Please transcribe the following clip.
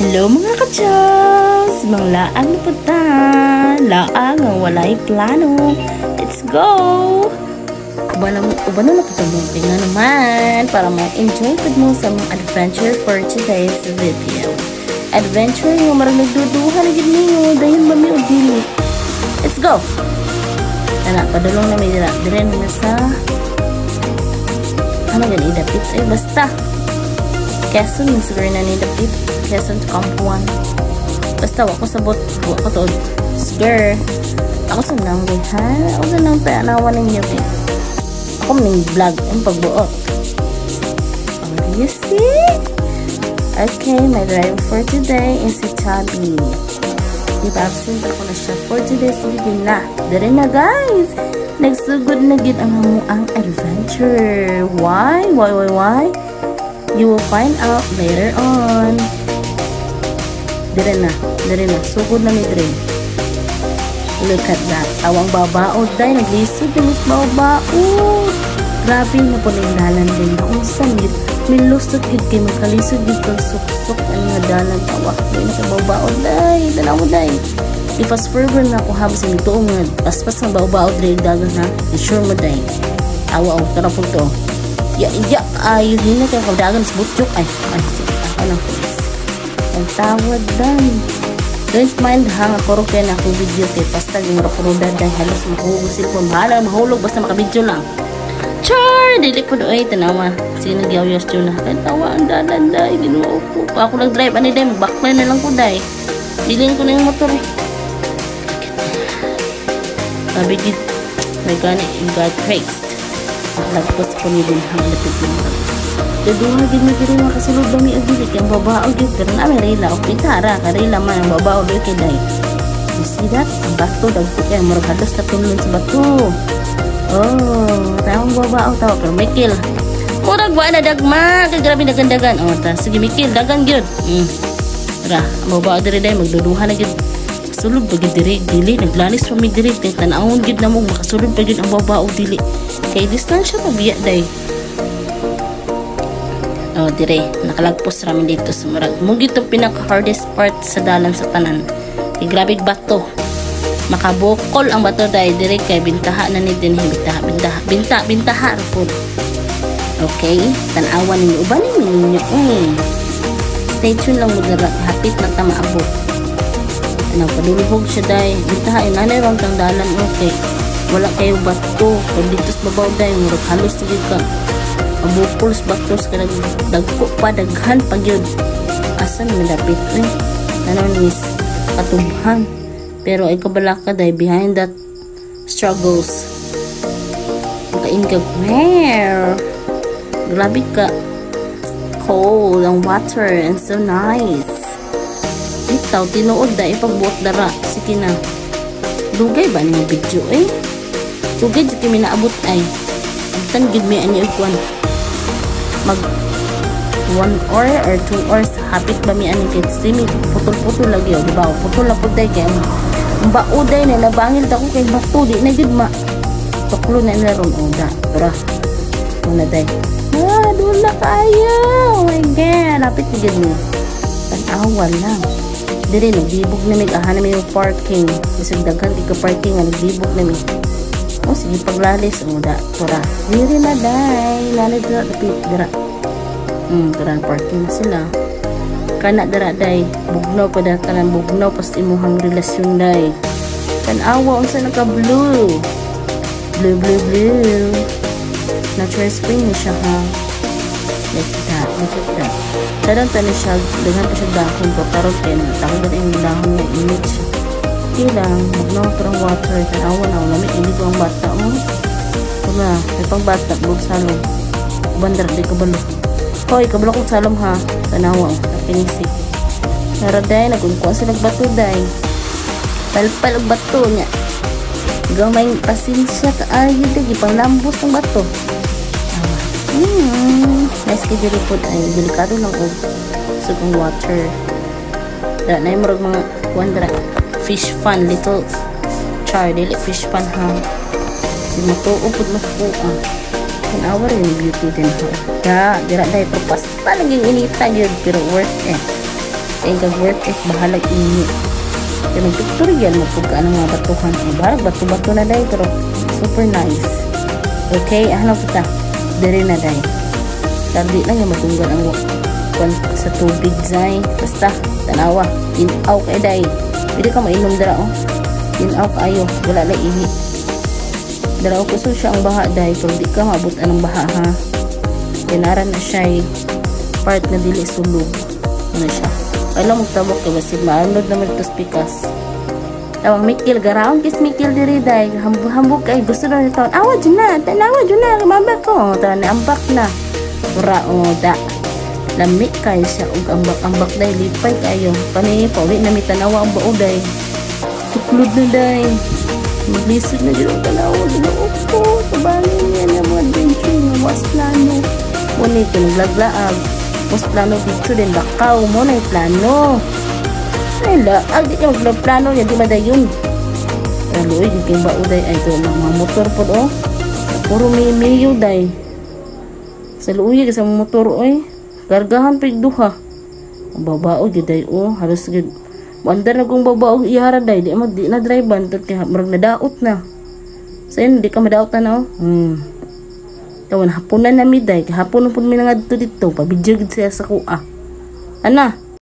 Hello mga ka-Diyos! Mga laang na punta, laang ang walay plano. Let's go! Ubano na punta mo, nga naman para ma-enjoy pag mo sa mga adventure for today's video. Adventure nga marang nagduduha na gid ninyo dahil mami o dili. Let's go! Tana, padulong na may dire na sa ano gani dapit ay basta Quezon yung siguro na ni dapit Quezon to Kampuan. Basta wako sabot wako to siguro ako sa nanggoy ha ako sa nang tanawan ninyo eh. Ako maning vlog ang pagbuot. Oh, you see? Okay, my driver for today is si Chubby. Ipa-absent ako na siya for today's video na. Dere na guys! Nagsugod na gid ang hamuang adventure. Why? You will find out later on. Dire na. Sugod na ni Dre. Look at that. Awang babaod dahil naglisod na mas babaod. Grabe na po na yung dalan din. Kung saan gid milusot gid kay makalisod gid kang suksok ang nga dalan tawa. Dahil nakababaod dahil. Dala mo dahil. I-fast forward na ako habang sa nito nga paspas ng babaod dahil dagan ha. I-sure mo dahil. Awa o. Tara po to. Ay, hindi na kayo kadagan sa butyok. Ay, sige, ako ng face. Ang tawad dan. Don't mind ha, ako rin na akong video kay basta yung rapurudan dahil halos makuhulog silpon. Bahala, mahulog, basta makabidyo lang. Char! Dili po doon, tanawa. Sige, nagyaw-yaws yun na. Kaya tawa, ang dalan dahil, ginawa po. Ako nag-drive, ano dahil, backline na lang ko dahil. Bilhin ko na yung motor. Sabi gid, may gani, you got brakes. Lagpas po ni din hang lapit yung mga daduha gid na diri mga kasulod ba mi agili kay ang babaw gid pero na may rila o pitara karila man ang babaw do kay day. You see that? Ang bato dagko kay murag halos na tulon sa bato. Oh, taong babaw taw pero Mikil. Murag wa na dagma kay grabe nagandagan. Oh, ta sige Mikil dagan gyud. Ra, ang babaw diri day magduduha na gid. Sulod pa gid diri dili naglanis pa mi diri kay tan-awon gid na mo makasulod pa gid ang babaw dili. Kay distansya pa biya day. Oh, dire nakalagpos ramin dito sa murag. Mugi to pinaka-hardest part sa dalan sa tanan. Kay grabe bato. Makabukol ang bato day dire kay bintaha na ni din bintaha ra pud. Okay, tan-awan ninyo uban ninyo. Stay tuned lang mo dira hapit na ta maabot. Ano padulubog siya day. Bintaha inanay wang kang dalan okay. Wala kayo bato pag dito sa babaw dahil murag halos na ka mabukol sa batos ka dagko pa daghan pag yun asan malapit ano nis katubhan pero ay kabala ka dahil behind that struggles makain ka where grabe ka cold ang water and so nice itaw tinuod dahil pagbuot dara sige na dugay ba niyo video tugay dito may naabot ay agtan gid may ani ugwan mag 1 hour or 2 hours hapit ba mi ani kay streaming putol-putol lagi o diba putol na pud day kay ang bauday na nabangil ta ko kay bato di na gid ma tuklo na na ron oda tara una day dula kayo oh my god hapit gid mo tan-awan lang dire nagbibog na mig aha na may parking bisag daghan di ka parking nga nagbibog na mig. Oh, sige paglalis mo da tura diri na day lalid na dapit dira dira parking na sila kana dira day bugnaw pa da kanan bugnaw pas imuhang relasyon day tan-awa unsa naka blue natural spring ni siya ha like that sarang tani siya dengan pa siya dahon ko karon kay natawag na yung dahon na image lang magnaw parang water tanawa na lamig hindi ko ang bata mo kuna may pang bata bug salom bandar di kabalo hoy kabalo kong salom ha tanawa napinisik naraday nagungkuan sa nagbato day palpal og bato niya gamay pasensya ka ayo dagi pang lambos ng bato nice kay diri pod ay delikado lang og sugong water da na murag mga wandra fish pan little char dili fish pan ha matuupod mas buka an hour rin beauty din ha dira dahil pagpas talagang inita yun pero worth it Kaya kag worth it, bahalag inyo. Kaya mag-tutorial, magpugaan ng mga batuhan. Bahalag bato-bato na day, pero super nice. Okay, ano kita? Diri na day. Tardi lang yung matunggal ang sa tubig day. Basta, tanawa. Tinaw kay day. Pwede ka mainom dara, oh. Tinaw kayo. Wala na ihi. Dara ko so siya ang baha day. Pero di ka maabot anong baha, ha. Tinaran na siya part na dili sulog. Ano siya? Kailang magtabok kay basig maanod naman ito spikas. Tawang Mikil, garaon kis Mikil diri day. Hambog kay gusto na nito. Awa dyan na, tanawa dyan na, kamambak ko. Tawa na ambak na. Pura o da. Lamik kayo siya ug ambak-ambak day. Lipay kayo. Pani, pauli na may tanawa ang bao day. Tuklod na day. Maglisod na dyan ang tanawa. Ginoo ko. Kabalin yan ang mga adventure ng was plano. Ngunit ito naglaglaag. Was plano dito din. Bakaw mo na yung plano. Ay laag. Di ka magplano niya. Di madayon. Pero luoy. Di kayong bauday. Ay ito. Mga motor po o. Puro miliyo day. Sa luoy. Kasi mga motor o. Gargahan pa yung duha. Ang babao. Di day o. Halos gid. Mandar na kong babao. Ihara day. Di na drivean. Marag nadaot na. So yun. Di ka madaot na o. Tawan, hapunan na miday. Hapon na po minangad to dito. Pabidyo gid siya sa kuha. Ana?